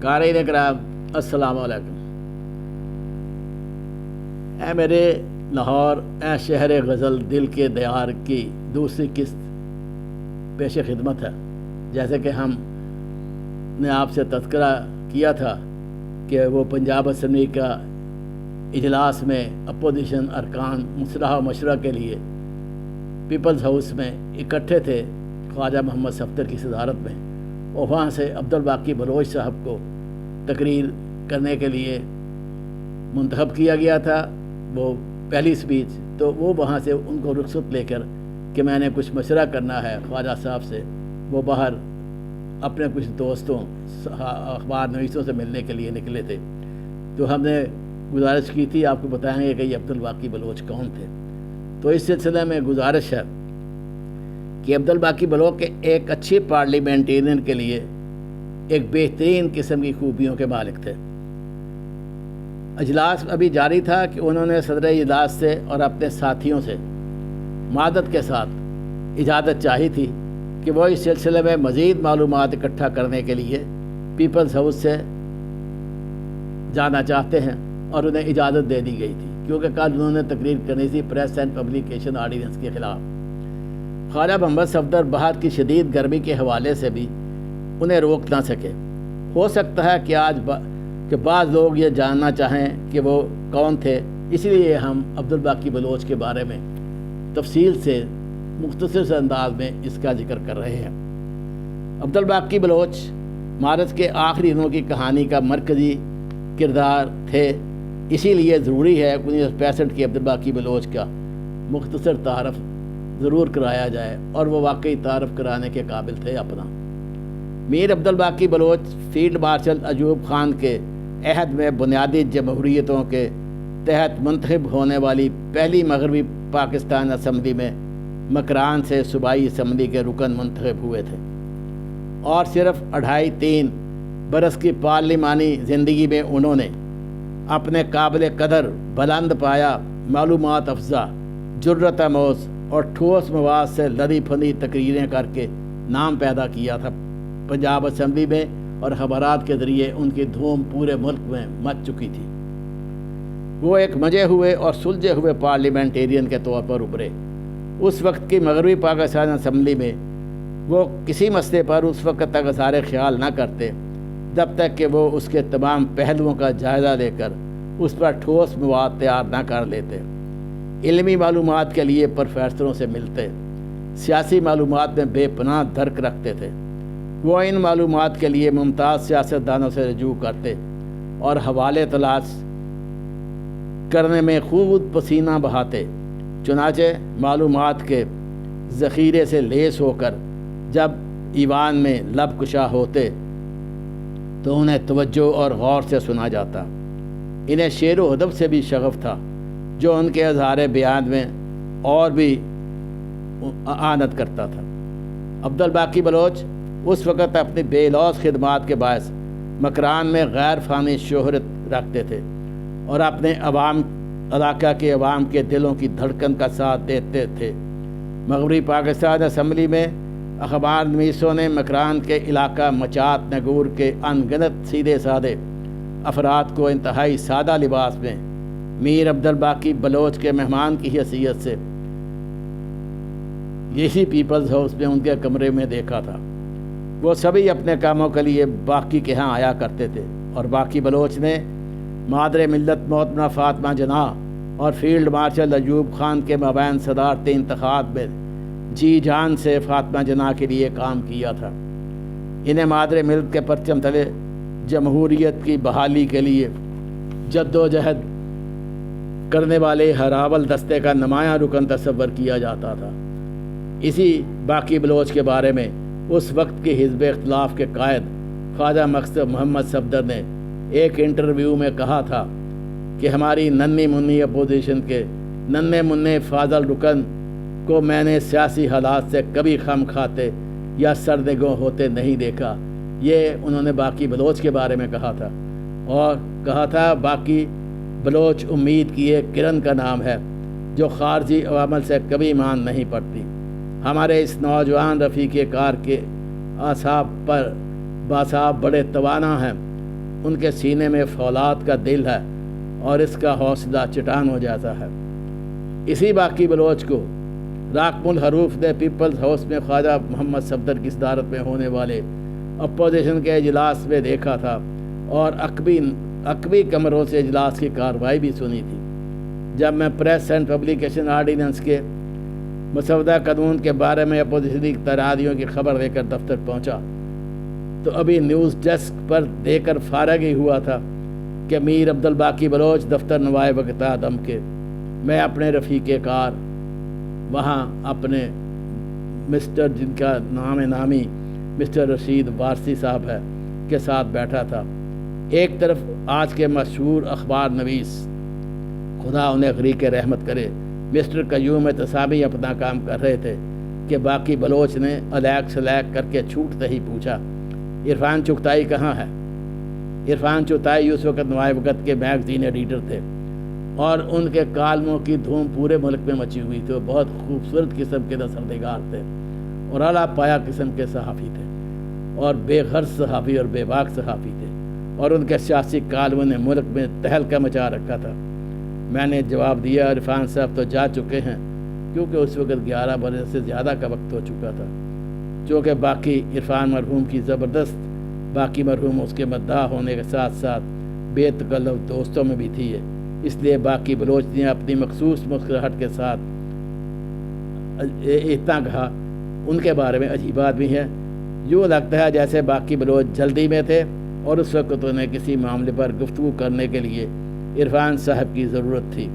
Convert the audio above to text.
قارئین کرام السلام علیکم۔ اے میرے لاہور، اے شہر غزل دل کے دیار کی دوسری قسط پیش خدمت ہے۔ جیسے کہ ہم نے آپ سے تذکرہ کیا تھا کہ وہ پنجاب اسمبلی کا اجلاس میں اپوزیشن ارکان مصلحہ و مشورہ کے لیے پیپلز ہاؤس میں اکٹھے تھے خواجہ محمد صفدر کی صدارت میں، اور وہاں سے عبدالباقی بلوچ صاحب کو تقریر کرنے کے لیے منتخب کیا گیا تھا، وہ پہلی سپیچ۔ تو وہ وہاں سے ان کو رخصت لے کر کہ میں نے کچھ مشورہ کرنا ہے خواجہ صاحب سے، وہ باہر اپنے کچھ دوستوں اخبار نویسوں سے ملنے کے لیے نکلے تھے۔ تو ہم نے گزارش کی تھی، آپ کو بتائیں گے کہ یہ عبدالباقی بلوچ کون تھے۔ تو اس سلسلے میں گزارش ہے کہ عبدالباقی بلوچ کے ایک اچھی پارلیمنٹیرین کے لیے ایک بہترین قسم کی خوبیوں کے مالک تھے۔ اجلاس ابھی جاری تھا کہ انہوں نے صدر اجلاس سے اور اپنے ساتھیوں سے معدت کے ساتھ اجازت چاہی تھی کہ وہ اس سلسلے میں مزید معلومات اکٹھا کرنے کے لیے پیپلز ہاؤس سے جانا چاہتے ہیں، اور انہیں اجازت دے دی گئی تھی کیونکہ کل انہوں نے تقریر کرنی تھی پریس اینڈ پبلیکیشن آرڈیننس کے خلاف۔ خواجہ محمد صفدر باہر کی شدید گرمی کے حوالے سے بھی انہیں روک نہ سکے۔ ہو سکتا ہے کہ کہ بعض لوگ یہ جاننا چاہیں کہ وہ کون تھے، اس لیے ہم عبدالباقی بلوچ کے بارے میں تفصیل سے مختصر سے انداز میں اس کا ذکر کر رہے ہیں۔ عبدالباقی بلوچ مارچ کے آخری دنوں کی کہانی کا مرکزی کردار تھے، اسی لیے ضروری ہے 1965 کے عبدالباقی بلوچ کا مختصر تعارف ضرور کرایا جائے، اور وہ واقعی تعارف کرانے کے قابل تھے اپنا۔ میر عبدالباقی بلوچ فیلڈ مارشل ایوب خان کے عہد میں بنیادی جمہوریتوں کے تحت منتخب ہونے والی پہلی مغربی پاکستان اسمبلی میں مکران سے صوبائی اسمبلی کے رکن منتخب ہوئے تھے، اور صرف 2.5-3 برس کی پارلیمانی زندگی میں انہوں نے اپنے قابل قدر، بلند پایا، معلومات افزا، جرأت آموز اور ٹھوس مواد سے لدی پھندی تقریریں کر کے نام پیدا کیا تھا۔ پنجاب اسمبلی میں اور خبرات کے ذریعے ان کی دھوم پورے ملک میں مچ چکی تھی۔ وہ ایک مجے ہوئے اور سلجھے ہوئے پارلیمنٹیرین کے طور پر ابھرے۔ اس وقت کی مغربی پاکستان اسمبلی میں وہ کسی مسئلے پر اس وقت تک اظہار خیال نہ کرتے جب تک کہ وہ اس کے تمام پہلوؤں کا جائزہ لے کر اس پر ٹھوس مواد تیار نہ کر لیتے۔ علمی معلومات کے لیے پروفیسروں سے ملتے، سیاسی معلومات میں بے پناہ درک رکھتے تھے۔ وہ ان معلومات کے لیے ممتاز سیاستدانوں سے رجوع کرتے اور حوالے تلاش کرنے میں خوب پسینہ بہاتے۔ چنانچہ معلومات کے ذخیرے سے لیس ہو کر جب ایوان میں لب کشا ہوتے تو انہیں توجہ اور غور سے سنا جاتا۔ انہیں شعر و ادب سے بھی شغف تھا جو ان کے اظہار بیان میں اور بھی اعانت کرتا تھا۔ عبدالباقی بلوچ اس وقت اپنی بے لوث خدمات کے باعث مکران میں غیر فانی شہرت رکھتے تھے اور اپنے علاقہ کے عوام کے دلوں کی دھڑکن کا ساتھ دیتے تھے۔ مغربی پاکستان اسمبلی میں اخبار نویسوں نے مکران کے علاقہ مچات نگور کے انگنت سیدھے سادے افراد کو انتہائی سادہ لباس میں میر عبدالباقی بلوچ کے مہمان کی حیثیت سے یہی پیپلز ہاؤس میں ان کے کمرے میں دیکھا تھا۔ وہ سبھی اپنے کاموں کے لیے باقی کے ہاں آیا کرتے تھے، اور باقی بلوچ نے مادر ملت محترمہ فاطمہ جناح اور فیلڈ مارشل ایوب خان کے مابین صدارتی انتخاب میں جی جان سے فاطمہ جناح کے لیے کام کیا تھا۔ انہیں مادر ملت کے پرچم تلے جمہوریت کی بحالی کے لیے جد و جہد کرنے والے ہراول دستے کا نمایاں رکن تصور کیا جاتا تھا۔ اسی باقی بلوچ کے بارے میں اس وقت کے حزب اختلاف کے قائد خواجہ محمد صفدر نے ایک انٹرویو میں کہا تھا کہ ہماری ننھی منھی اپوزیشن کے ننھے منھے فاضل رکن کو میں نے سیاسی حالات سے کبھی خم کھاتے یا سرنگوں ہوتے نہیں دیکھا۔ یہ انہوں نے باقی بلوچ کے بارے میں کہا تھا، اور کہا تھا باقی بلوچ امید کی ایک کرن کا نام ہے جو خارجی عوامل سے کبھی مان نہیں پڑتی۔ ہمارے اس نوجوان رفیق کار کے اعصاب بڑے توانا ہیں ان کے سینے میں فولاد کا دل ہے اور اس کا حوصلہ چٹان ہو جاتا ہے۔ اسی باقی بلوچ کو راکم الحروف نے پیپلز ہاؤس میں خواجہ محمد صفدر کی صدارت میں ہونے والے اپوزیشن کے اجلاس میں دیکھا تھا اور عقبی کمروں سے اجلاس کی کارروائی بھی سنی تھی۔ جب میں پریس اینڈ پبلیکیشن آرڈیننس کے مسودہ قانون کے بارے میں اپوزیشنی اقتراریوں کی خبر لے کر دفتر پہنچا تو ابھی نیوز ڈیسک پر دے کر فارغ ہی ہوا تھا کہ میر عبدالباقی بلوچ دفتر نوائب اتحاد کے میں اپنے رفیق کار وہاں اپنے مسٹر جن کا نام نامی مسٹر رشید وارسی صاحب ہے کے ساتھ بیٹھا تھا۔ ایک طرف آج کے مشہور اخبار نویس خدا انہیں غریق رحمت کرے مسٹر قیوم تصابی اپنا کام کر رہے تھے کہ باقی بلوچ نے الیک سلیک کر کے چھوٹتے ہی پوچھا عرفان چغتائی کہاں ہے؟ عرفان چغتائی اس وقت نوائب وقت کے میگزین ایڈیٹر تھے اور ان کے کالموں کی دھوم پورے ملک میں مچی ہوئی تھی۔ وہ بہت خوبصورت قسم کے نثردگار تھے اور اعلیٰ پایا قسم کے صحافی تھے اور بے غرض صحافی اور بے باک صحافی تھے اور ان کے سیاسی کالموں نے ملک میں تہلکہ مچا رکھا تھا۔ میں نے جواب دیا عرفان صاحب تو جا چکے ہیں کیونکہ اس وقت 11 بجے سے زیادہ کا وقت ہو چکا تھا، چونکہ باقی عرفان مرحوم کی زبردست باقی مرحوم اس کے مداح ہونے کے ساتھ ساتھ بے تکلف دوستوں میں بھی تھی ہے، اس لیے باقی بلوچ نے اپنی مخصوص مسکراہٹ کے ساتھ اتنا کہا ان کے بارے میں عجیب بات بھی ہے، یوں لگتا ہے جیسے باقی بلوچ جلدی میں تھے اور اس وقت انہیں کسی معاملے پر گفتگو کرنے کے لیے عرفان صاحب کی ضرورت تھی۔